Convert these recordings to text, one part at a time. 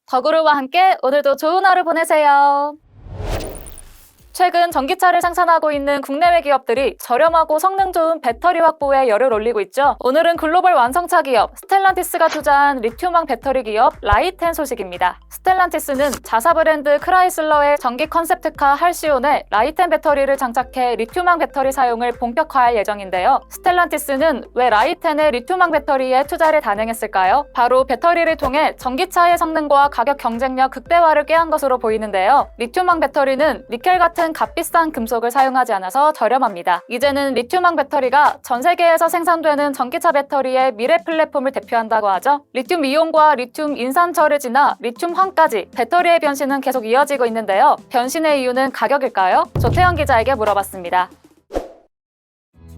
더그루와 함께 오늘도 좋은 하루 보내세요. 최근 전기차를 생산하고 있는 국내외 기업들이 저렴하고 성능 좋은 배터리 확보에 열을 올리고 있죠. 오늘은 글로벌 완성차 기업 스텔란티스가 투자한 리튬왕 배터리 기업 라이텐 소식입니다. 스텔란티스는 자사 브랜드 크라이슬러의 전기 컨셉트카 할시온에 라이텐 배터리를 장착해 리튬왕 배터리 사용을 본격화할 예정인데요. 스텔란티스는 왜 라이텐의 리튬왕 배터리에 투자를 단행했을까요? 바로 배터리를 통해 전기차의 성능과 가격 경쟁력 극대화를 꾀한 것으로 보이는데요. 리튬왕 배터리는 니켈 같은 값비싼 금속을 사용하지 않아서 저렴합니다. 이제는 리튬왕 배터리가 전 세계에서 생산되는 전기차 배터리의 미래 플랫폼을 대표한다고 하죠. 리튬 이온과 리튬 인산철을 지나 리튬 황까지 배터리의 변신은 계속 이어지고 있는데요. 변신의 이유는 가격일까요? 조태현 기자에게 물어봤습니다.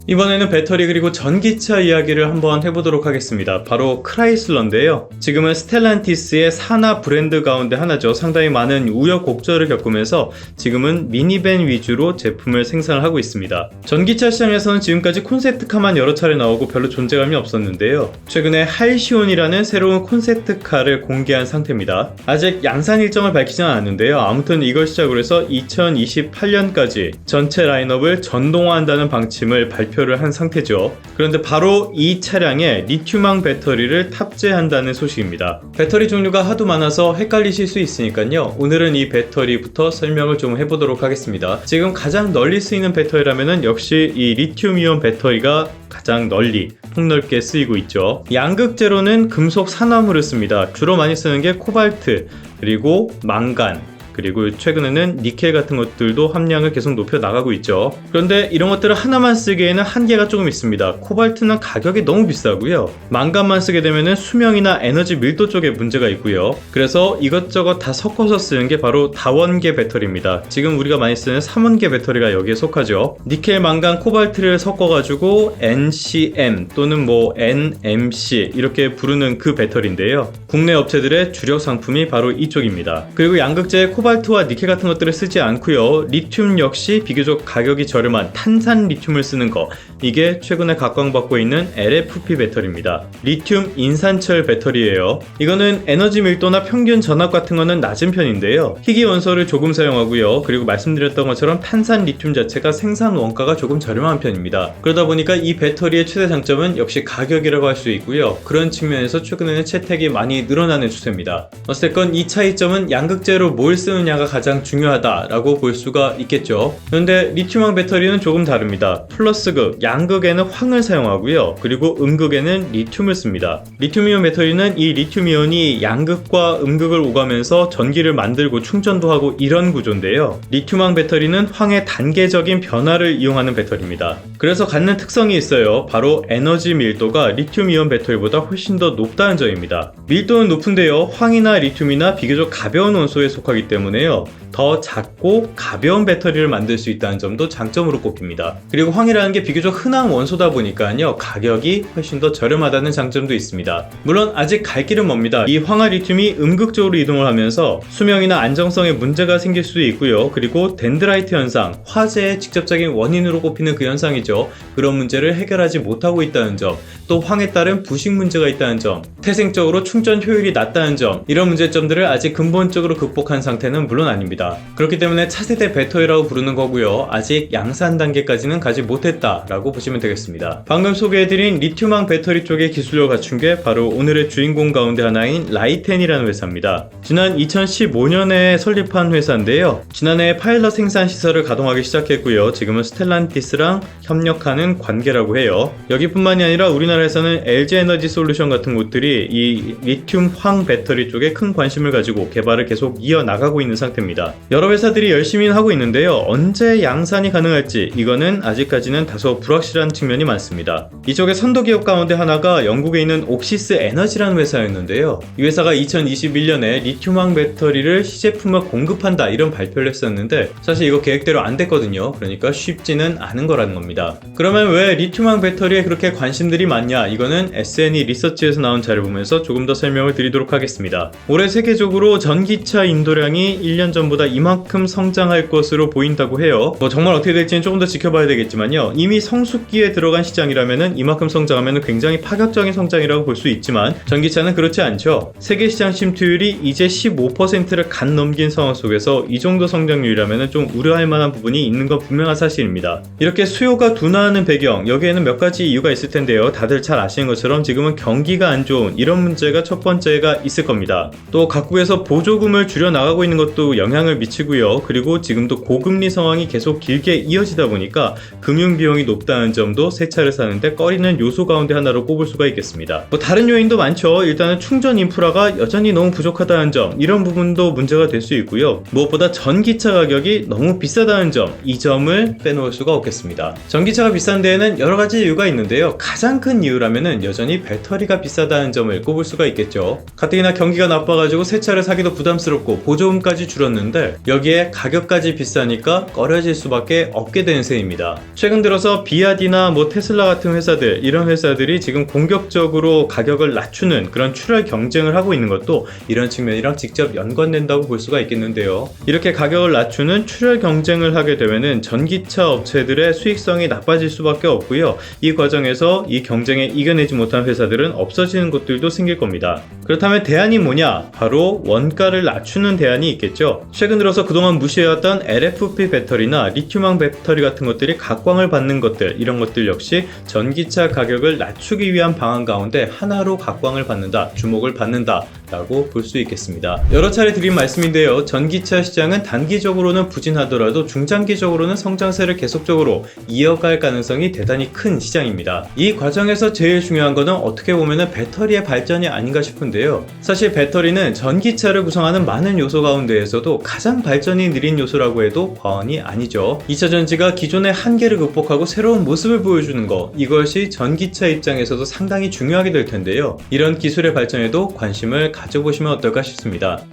이번에는 배터리 그리고 전기차 이야기를 한번 해보도록 하겠습니다. 바로 크라이슬러인데요. 지금은 스텔란티스의 산하 브랜드 가운데 하나죠. 상당히 많은 우여곡절을 겪으면서 지금은 미니밴 위주로 제품을 생산을 하고 있습니다. 전기차 시장에서는 지금까지 콘셉트카만 여러 차례 나오고 별로 존재감이 없었는데요. 최근에 할시온이라는 새로운 콘셉트카를 공개한 상태입니다. 아직 양산 일정을 밝히진 않았는데요. 아무튼 이걸 시작으로 해서 2028년까지 전체 라인업을 전동화한다는 방침을 발표를 한 상태죠. 그런데 바로 이 차량에 리튬왕 배터리를 탑재한다는 소식입니다. 배터리 종류가 하도 많아서 헷갈리실 수 있으니까요. 오늘은 이 배터리부터 설명을 좀 해보도록 하겠습니다. 지금 가장 널리 쓰이는 배터리라면은 역시 이 리튬이온 배터리가 가장 널리 폭넓게 쓰이고 있죠. 양극재로는 금속 산화물을 씁니다. 주로 많이 쓰는 게 코발트, 그리고 망간, 그리고 최근에는 니켈 같은 것들도 함량을 계속 높여 나가고 있죠. 그런데 이런 것들을 하나만 쓰기에는 한계가 조금 있습니다. 코발트는 가격이 너무 비싸고요. 망간만 쓰게 되면 수명이나 에너지 밀도 쪽에 문제가 있고요. 그래서 이것저것 다 섞어서 쓰는 게 바로 다원계 배터리입니다. 지금 우리가 많이 쓰는 3원계 배터리가 여기에 속하죠. 니켈, 망간, 코발트를 섞어가지고 NCM 또는 NMC 이렇게 부르는 그 배터리인데요. 국내 업체들의 주력 상품이 바로 이쪽입니다. 그리고 양극재 코발트와 니켈 같은 것들을 쓰지 않고요. 리튬 역시 비교적 가격이 저렴한 탄산 리튬을 쓰는 거, 이게 최근에 각광받고 있는 LFP 배터리입니다. 리튬 인산철 배터리예요. 이거는 에너지 밀도나 평균 전압 같은 거는 낮은 편인데요. 희귀 원소를 조금 사용하고요. 그리고 말씀드렸던 것처럼 탄산 리튬 자체가 생산 원가가 조금 저렴한 편입니다. 그러다 보니까 이 배터리의 최대 장점은 역시 가격이라고 할 수 있고요. 그런 측면에서 최근에는 채택이 많이 늘어나는 추세입니다. 어쨌건 이 차이점은 양극재로 뭘 쓰느냐가 가장 중요하다라고 볼 수가 있겠죠. 그런데 리튬왕 배터리는 조금 다릅니다. 플러스극, 양극에는 황을 사용하고요. 그리고 음극에는 리튬을 씁니다. 리튬이온 배터리는 이 리튬이온이 양극과 음극을 오가면서 전기를 만들고 충전도 하고 이런 구조인데요. 리튬왕 배터리는 황의 단계적인 변화를 이용하는 배터리입니다. 그래서 갖는 특성이 있어요. 바로 에너지 밀도가 리튬이온 배터리보다 훨씬 더 높다는 점입니다. 밀도는 높은데요. 황이나 리튬이나 비교적 가벼운 원소에 속하기 때문에요. 더 작고 가벼운 배터리를 만들 수 있다는 점도 장점으로 꼽힙니다. 그리고 황이라는 게 비교적 흔한 원소다 보니까요. 가격이 훨씬 더 저렴하다는 장점도 있습니다. 물론 아직 갈 길은 멉니다. 이 황화 리튬이 음극 쪽으로 이동을 하면서 수명이나 안정성에 문제가 생길 수도 있고요. 그리고 덴드라이트 현상, 화재의 직접적인 원인으로 꼽히는 그 현상이죠. 그런 문제를 해결하지 못하고 있다는 점, 또 황에 따른 부식 문제가 있다는 점, 태생적으로 충전 효율이 낮다는 점, 이런 문제점들을 아직 근본적으로 극복한 상태는 물론 아닙니다. 그렇기 때문에 차세대 배터리라고 부르는 거고요. 아직 양산 단계까지는 가지 못했다라고 보시면 되겠습니다. 방금 소개해드린 리튬왕 배터리 쪽의 기술력을 갖춘 게 바로 오늘의 주인공 가운데 하나인 라이텐이라는 회사입니다. 지난 2015년에 설립한 회사인데요. 지난해 파일럿 생산 시설을 가동하기 시작했고요. 지금은 스텔란티스랑 협력하는 관계라고 해요. 여기뿐만이 아니라 우리나라에서는 LG에너지 솔루션 같은 곳들이 이 리튬 황 배터리 쪽에 큰 관심을 가지고 개발을 계속 이어나가고 있는 상태입니다. 여러 회사들이 열심히 하고 있는데요. 언제 양산이 가능할지 이거는 아직까지는 다소 불확실한 측면이 많습니다. 이쪽의 선도 기업 가운데 하나가 영국에 있는 옥시스 에너지라는 회사였는데요. 이 회사가 2021년에 리튬왕 배터리를 시제품을 공급한다 이런 발표를 했었는데 사실 이거 계획대로 안 됐거든요. 그러니까 쉽지는 않은 거라는 겁니다. 그러면 왜 리튬왕 배터리에 그렇게 관심들이 많냐? 이거는 S&E 리서치에서 나온 자료를 보면서 조금 더 설명을 드리도록 하겠습니다. 올해 세계적으로 전기차 인도량이 시장이 1년 전보다 이만큼 성장할 것으로 보인다고 해요. 정말 어떻게 될지는 조금 더 지켜봐야 되겠지만요. 이미 성숙기에 들어간 시장이라면은 이만큼 성장하면 굉장히 파격적인 성장이라고 볼 수 있지만 전기차는 그렇지 않죠. 세계 시장 침투율이 이제 15%를 간 넘긴 상황 속에서 이 정도 성장률이라면 좀 우려할 만한 부분이 있는 건 분명한 사실입니다. 이렇게 수요가 둔화하는 배경, 여기에는 몇 가지 이유가 있을 텐데요. 다들 잘 아시는 것처럼 지금은 경기가 안 좋은 이런 문제가 첫 번째가 있을 겁니다. 또 각국에서 보조금을 줄여 나가고 있는 것도 영향을 미치고요. 그리고 지금도 고금리 상황이 계속 길게 이어지다 보니까 금융 비용이 높다는 점도 새 차를 사는데 꺼리는 요소 가운데 하나로 꼽을 수가 있겠습니다. 다른 요인도 많죠. 일단은 충전 인프라가 여전히 너무 부족하다는 점, 이런 부분도 문제가 될 수 있고요. 무엇보다 전기차 가격이 너무 비싸다는 점, 이 점을 빼놓을 수가 없겠습니다. 전기차가 비싼 데에는 여러 가지 이유가 있는데요. 가장 큰 이유라면은 여전히 배터리가 비싸다는 점을 꼽을 수가 있겠죠. 가뜩이나 경기가 나빠가지고 새 차를 사기도 부담스럽고 보조금까지 줄었는데 여기에 가격까지 비싸니까 꺼려질 수밖에 없게 되는 셈입니다. 최근 들어서 비아디나 테슬라 같은 회사들, 이런 회사들이 지금 공격적으로 가격을 낮추는 그런 출혈 경쟁을 하고 있는 것도 이런 측면이랑 직접 연관된다고 볼 수가 있겠는데요. 이렇게 가격을 낮추는 출혈 경쟁을 하게 되면은 전기차 업체들의 수익성이 나빠질 수밖에 없고요. 이 과정에서 이 경쟁에 이겨내지 못한 회사들은 없어지는 것들도 생길 겁니다. 그렇다면 대안이 뭐냐? 바로 원가를 낮추는 대안이 있겠죠. 최근 들어서 그동안 무시해왔던 LFP 배터리나 리튬황 배터리 같은 것들이 각광을 받는 것들, 이런 것들 역시 전기차 가격을 낮추기 위한 방안 가운데 하나로 각광을 받는다, 주목을 받는다 라고 볼 수 있겠습니다. 여러 차례 드린 말씀인데요. 전기차 시장은 단기적으로는 부진하더라도 중장기적으로는 성장세를 계속적으로 이어갈 가능성이 대단히 큰 시장입니다. 이 과정에서 제일 중요한 거는 어떻게 보면 배터리의 발전이 아닌가 싶은데요. 사실 배터리는 전기차를 구성하는 많은 요소 가운데에서도 가장 발전이 느린 요소라고 해도 과언이 아니죠. 2차 전지가 기존의 한계를 극복하고 새로운 모습을 보여주는 거, 이것이 전기차 입장에서도 상당히 중요하게 될 텐데요. 이런 기술의 발전에도 관심을 가져보시면 어떨까 싶습니다.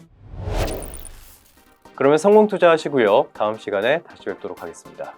그러면 성공 투자하시고요. 다음 시간에 다시 뵙도록 하겠습니다.